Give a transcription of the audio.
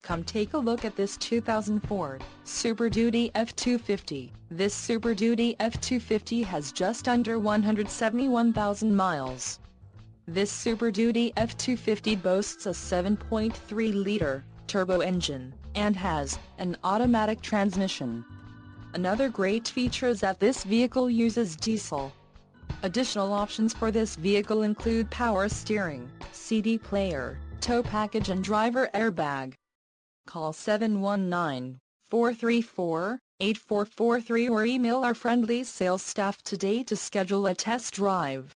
Come take a look at this 2004 Super Duty F-250. This Super Duty F-250 has just under 171,000 miles. This Super Duty F-250 boasts a 7.3-liter turbo engine, and has an automatic transmission. Another great feature is that this vehicle uses diesel. Additional options for this vehicle include power steering, CD player, tow package and driver airbag. Call 719-434-8443 or email our friendly sales staff today to schedule a test drive.